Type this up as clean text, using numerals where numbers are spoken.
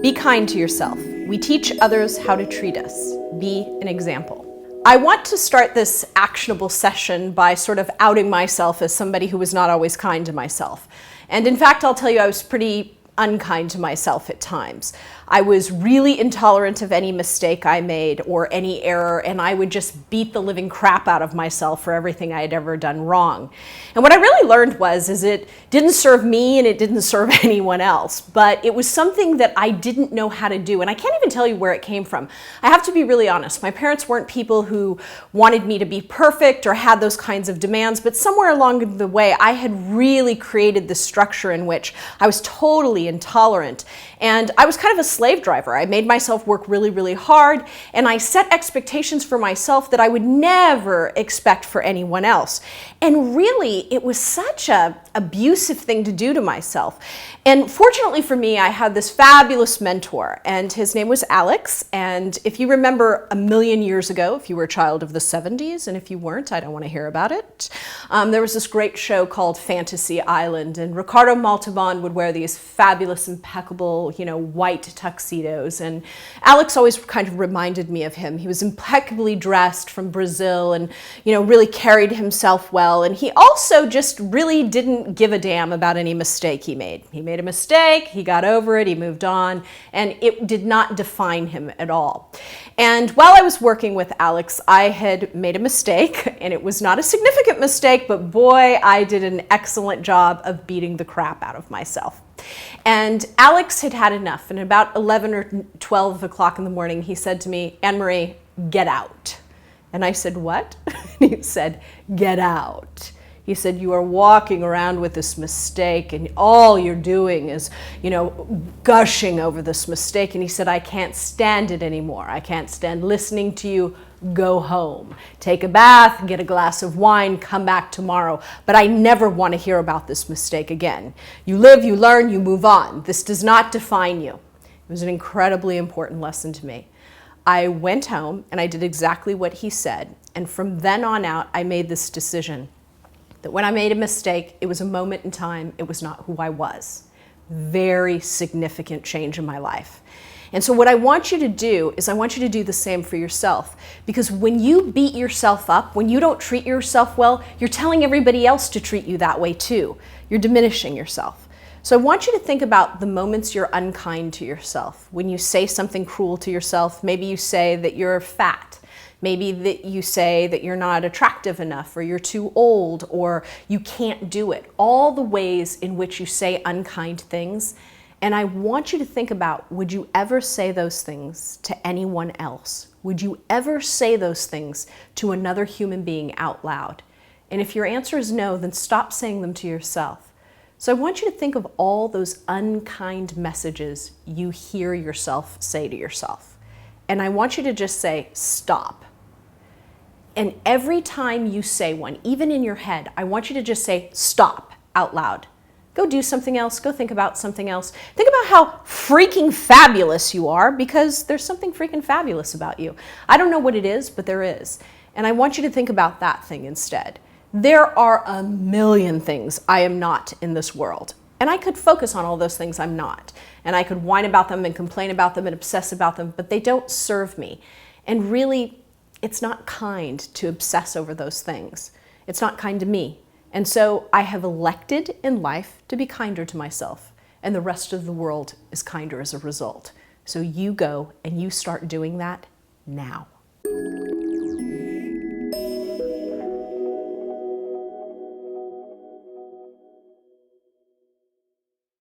Be kind to yourself. We teach others how to treat us. Be an example. I want to start this actionable session by sort of outing myself as somebody who was not always kind to myself. And in fact, I'll tell you, I was pretty unkind to myself at times. I was really intolerant of any mistake I made or any error, and I would just beat the living crap out of myself for everything I had ever done wrong. And what I really learned is it didn't serve me and it didn't serve anyone else, but it was something that I didn't know how to do, and I can't even tell you where it came from. I have to be really honest. My parents weren't people who wanted me to be perfect or had those kinds of demands, but somewhere along the way, I had really created this structure in which I was totally intolerant, and I was kind of a slave driver. I made myself work really, really hard, and I set expectations for myself that I would never expect for anyone else. And really, it was such an abusive thing to do to myself. And fortunately for me, I had this fabulous mentor, and his name was Alex. And if you remember a million years ago, if you were a child of the 70s, and if you weren't, I don't want to hear about it, there was this great show called Fantasy Island, and Ricardo Montalban would wear these fabulous, impeccable, white tuxedos. And Alex always kind of reminded me of him. He was impeccably dressed from Brazil and, really carried himself well. And he also just really didn't give a damn about any mistake he made. He made a mistake, he got over it, he moved on, and it did not define him at all. And while I was working with Alex, I had made a mistake, and it was not a significant mistake, but boy, I did an excellent job of beating the crap out of myself. And Alex had had enough, and about 11 or 12 o'clock in the morning, he said to me, "Anne-Marie, get out." And I said, "What?" And he said, "Get out." He said, "You are walking around with this mistake and all you're doing is, gushing over this mistake." And he said, "I can't stand it anymore. I can't stand listening to you. Go home. Take a bath, get a glass of wine, come back tomorrow. But I never want to hear about this mistake again. You live, you learn, you move on. This does not define you." It was an incredibly important lesson to me. I went home and I did exactly what he said. And from then on out, I made this decision that when I made a mistake, it was a moment in time, it was not who I was. Very significant change in my life. And so what I want you to do is I want you to do the same for yourself. Because when you beat yourself up, when you don't treat yourself well, you're telling everybody else to treat you that way too. You're diminishing yourself. So I want you to think about the moments you're unkind to yourself. When you say something cruel to yourself, maybe you say that you're fat. Maybe that you say that you're not attractive enough, or you're too old, or you can't do it. All the ways in which you say unkind things. And I want you to think about, would you ever say those things to anyone else? Would you ever say those things to another human being out loud? And if your answer is no, then stop saying them to yourself. So I want you to think of all those unkind messages you hear yourself say to yourself. And I want you to just say, stop. And every time you say one, even in your head, I want you to just say, stop, out loud. Go do something else. Go think about something else. Think about how freaking fabulous you are, because there's something freaking fabulous about you. I don't know what it is, but there is. And I want you to think about that thing instead. There are a million things I am not in this world. And I could focus on all those things I'm not. And I could whine about them and complain about them and obsess about them, but they don't serve me. And really, it's not kind to obsess over those things. It's not kind to me. And so I have elected in life to be kinder to myself, and the rest of the world is kinder as a result. So you go and you start doing that now.